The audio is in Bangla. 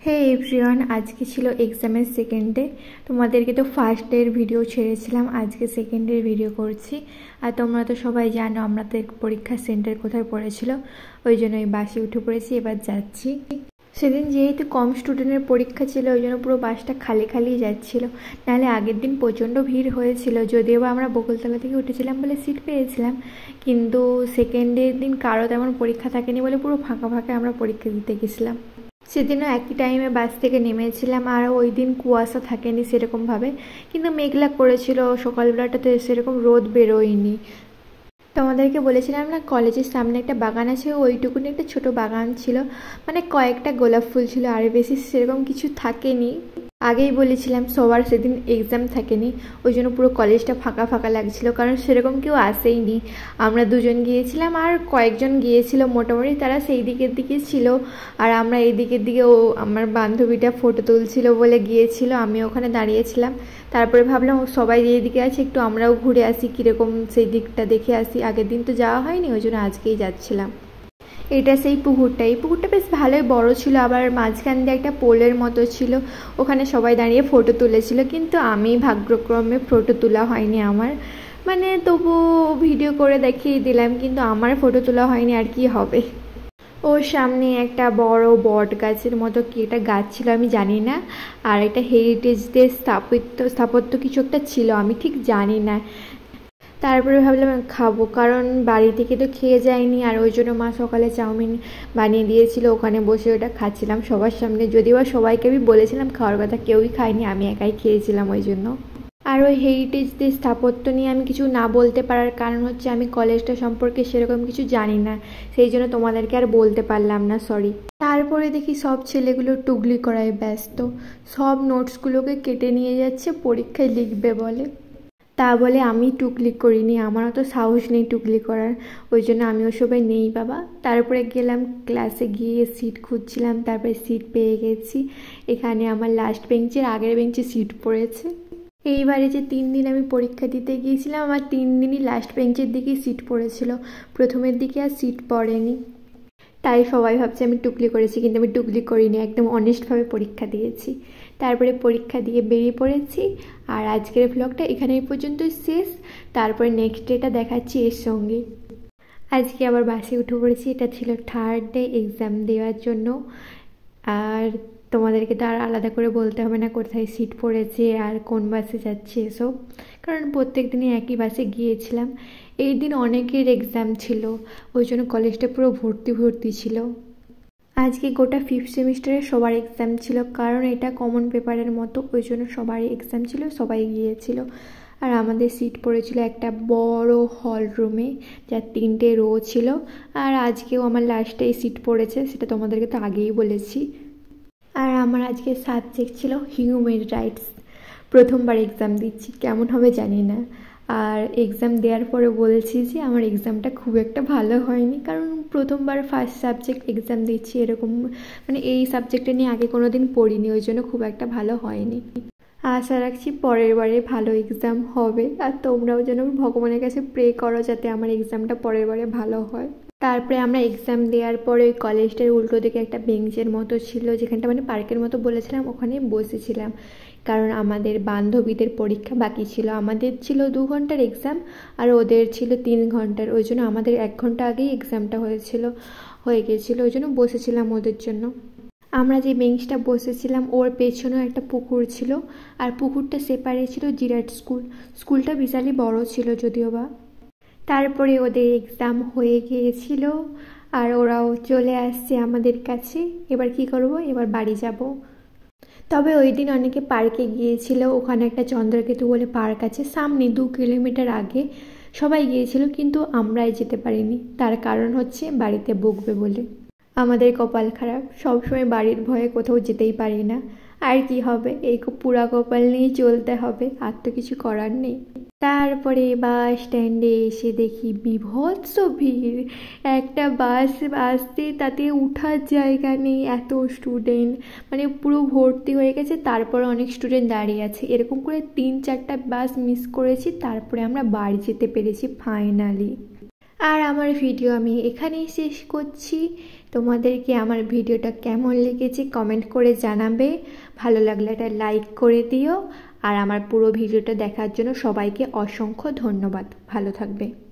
হে এভরিওয়ান, আজকে ছিল এক্সামের সেকেন্ড ডে। তোমাদেরকে তো ফার্স্ট ডের ভিডিও ছেড়েছিলাম, আজকে সেকেন্ড ডের ভিডিও করছি। আর তোমরা তো সবাই জানো আমাদের পরীক্ষার সেন্টার কোথায় পড়েছিল, ওই জন্য এই বাসে উঠে পড়েছি, এবার যাচ্ছি। সেদিন যেহেতু কম স্টুডেন্টের পরীক্ষা ছিল ওই জন্য পুরো বাসটা খালি খালি যাচ্ছিল, নাহলে আগের দিন প্রচণ্ড ভিড় হয়েছিল। যদিও বা আমরা বকুলতলা থেকে উঠেছিলাম বলে সিট পেয়েছিলাম, কিন্তু সেকেন্ড ডের দিন কারো তেমন পরীক্ষা থাকেনি বলে পুরো ফাঁকা ফাঁকা আমরা পরীক্ষা দিতে গেছিলাম। সেদিনও একই টাইমে বাস থেকে নেমেছিলাম, আর ওই দিন কুয়াশা থাকেনি সেরকমভাবে, কিন্তু মেঘলা করেছিল। সকালবেলাটাতে সেরকম রোদ বেরোয়নি। তোমাদেরকে বলেছিলাম না কলেজের সামনে একটা বাগান আছে, ওইটুকুনি একটা ছোট বাগান ছিল, মানে কয়েকটা গোলাপ ফুল ছিল, আর বেশি সেরকম কিছু থাকেনি। আগেই বলেছিলাম সবার সেদিন এক্সাম থাকেনি, ওই জন্য পুরো কলেজটা ফাঁকা ফাঁকা লাগছিল, কারণ সেরকম কেউ আসেইনি। আমরা দুজন গিয়েছিলাম আর কয়েকজন গিয়েছিল মোটামুটি, তারা সেই দিকের দিকে ছিল, আর আমরা এই দিকের দিকে আমার বান্ধবীটা ফটো তুলছিল বলে গিয়েছিল, আমি ওখানে দাঁড়িয়েছিলাম। তারপরে ভাবলাম সবাই যেদিকে আছে একটু আমরাও ঘুরে আসি, কীরকম সেই দিকটা দেখে আসি। আগের দিন তো যাওয়া হয়নি, ওই জন্য আজকেই যাচ্ছিলাম। এটা সেই পুকুরটা, এই পুকুরটা বেশ ভালোই বড় ছিল, আবার মাঝখান দিয়ে একটা পোলের মতো ছিল, ওখানে সবাই দাঁড়িয়ে ফটো তুলেছিল, কিন্তু আমি ভাগ্যক্রমে ফটো তোলা হয়নি আমার, মানে তবু ভিডিও করে দেখিয়ে দিলাম, কিন্তু আমার ফটো তোলা হয়নি। আর কি হবে, ওর সামনে একটা বড় বট গাছের মতো কি একটা গাছ ছিল আমি জানি না, আর একটা হেরিটেজদের স্থাপত্য কিছু একটা ছিল, আমি ঠিক জানি না। তারপরে ভাবলাম খাবো, কারণ বাড়ি থেকে তো খেয়ে যায়নি, আর ওই জন্য মা সকালে চাউমিন বানিয়ে দিয়েছিল, ওখানে বসে ওটা খাচ্ছিলাম সবার সামনে। যদিও বা সবাইকে আমি বলেছিলাম খাওয়ার কথা, কেউই খায়নি, আমি একাই খেয়েছিলাম ওই জন্য। আর ওই হেরিটেজদের স্থাপত্য নিয়ে আমি কিছু না বলতে পারার কারণ হচ্ছে আমি কলেজটা সম্পর্কে সেরকম কিছু জানি না, সেই জন্য তোমাদেরকে আর বলতে পারলাম না, সরি। তারপরে দেখি সব ছেলেগুলো টুগলি করায় ব্যস্ত, সব নোটসগুলোকে কেটে নিয়ে যাচ্ছে পরীক্ষায় লিখবে বলে। তা বলে আমি টুকলি করিনি, আমারও তো সাহস নেই টুকলি করার, ওই জন্য আমি ওসবে নেই বাবা। তারপরে গেলাম ক্লাসে, গিয়ে সিট খুঁজছিলাম, তারপরে সিট পেয়ে গেছি। এখানে আমার লাস্ট বেঞ্চের আগের বেঞ্চে সিট পড়েছে। এইবারে যে 3 দিন আমি পরীক্ষা দিতে গিয়েছিলাম, আমার 3 দিনই লাস্ট বেঞ্চের দিকেই সিট পড়েছিল, প্রথমের দিকে আর সিট পড়েনি। তাই সবাই ভাবছে আমি টুকলি করেছি, কিন্তু আমি টুকলি করিনি, একদম অনেস্টভাবে পরীক্ষা দিয়েছি। তারপরে পরীক্ষা দিয়ে বেরিয়ে পড়েছি, আর আজকের ব্লগটা এখানে পর্যন্তই শেষ। তারপরে নেক্সট ডেটা দেখাচ্ছি এর সঙ্গে। আজকে আবার বাসে উঠে পড়েছি, এটা ছিল থার্ড ডে এক্সাম দেওয়ার জন্য। আর তোমাদেরকে তো আর আলাদা করে বলতে হবে না কোথায় সিট পড়েছে আর কোন বাসে যাচ্ছে এসব, কারণ প্রত্যেক দিনই একই বাসে গিয়েছিলাম। এই দিন অনেকের এক্সাম ছিল, ওই জন্য কলেজটা পুরো ভর্তি ভর্তি ছিল। আজকে গোটা 5th সেমিস্টারের সবার এক্সাম ছিল, কারণ এটা কমন পেপারের মতো, ওই জন্য সবারই এক্সাম ছিল, সবাই গিয়েছিল। আর আমাদের সিট পড়েছিল একটা বড় হল রুমে, যার 3টে রো ছিল। আর আজকেও আমার লাস্টেই সিট পড়েছে, সেটা তোমাদেরকে তো আগেই বলেছি। আর আমার আজকে সাবজেক্ট ছিল হিউম্যান রাইটস। প্রথমবার এক্সাম দিচ্ছি, কেমন হবে জানি না। আর এক্সাম দেওয়ার পরে বলছি যে আমার এক্সামটা খুব একটা ভালো হয়নি, কারণ প্রথমবার ফার্স্ট সাবজেক্ট এক্সাম দিচ্ছি, এরকম মানে এই সাবজেক্টটা নিয়ে আগে কোনো দিন পড়িনি, ওই জন্য খুব একটা ভালো হয়নি। আশা রাখছি পরের বারে ভালো এক্সাম হবে, আর তোমরাও যেন ভগবানের কাছে প্রে করো যাতে আমার এক্সামটা পরের বারে ভালো হয়। তারপরে আমরা এক্সাম দেওয়ার পরে ওই কলেজটার উল্টো দিকে একটা বেঞ্চের মতো ছিল, যেখানটা মানে পার্কের মতো বলেছিলাম, ওখানে বসেছিলাম, কারণ আমাদের বান্ধবীদের পরীক্ষা বাকি ছিল। আমাদের ছিল 2 ঘন্টার এক্সাম, আর ওদের ছিল 3 ঘন্টার, ওই জন্য আমাদের 1 ঘন্টা আগেই এক্সামটা হয়ে গেছিলো, ওই জন্য বসেছিলাম ওদের জন্য। আমরা যে বেঞ্চটা বসেছিলাম ওর পেছনেও একটা পুকুর ছিল, আর পুকুরটা সেপারে ছিল জিরাট স্কুলটা বিশালই বড় ছিল যদিও বা। তারপরে ওদের এক্সাম হয়ে গিয়েছিল, আর ওরাও চলে আসছে আমাদের কাছে। এবার কি করব, এবার বাড়ি যাব। তবে ওই দিন অনেকে পার্কে গিয়েছিল, ওখানে একটা চন্দ্রকেতু বলে পার্ক আছে সামনে 2 কিলোমিটার আগে, সবাই গিয়েছিল, কিন্তু আমরাই যেতে পারিনি। তার কারণ হচ্ছে বাড়িতে বকবে বলে। আমাদের কপাল খারাপ, সবসময় বাড়ির ভয়ে কোথাও যেতেই পারি না। আর কি হবে, এই পুরা কপাল নিয়ে চলতে হবে, আর তো কিছু করার নেই। তারপরে বাস স্ট্যান্ডে এসে দেখি বীভৎস ভিড়, একটা বাস আসতে তাতে উঠার জায়গা নেই, এত স্টুডেন্ট, মানে পুরো ভর্তি হয়ে গেছে। তারপরে অনেক স্টুডেন্ট দাঁড়িয়ে আছে, এরকম করে 3-4টা বাস মিস করেছি, তারপরে আমরা বাড়ি যেতে পেরেছি ফাইনালি। আর আমার ভিডিও আমি এখানেই শেষ করছি। তোমাদেরকে আমার ভিডিওটা কেমন লেগেছে কমেন্ট করে জানাবে। ভালো লাগলে একটা লাইক করে দিও। আর আমার পুরো ভিডিওটা দেখার জন্য সবাইকে অসংখ্য ধন্যবাদ। ভালো থাকবে।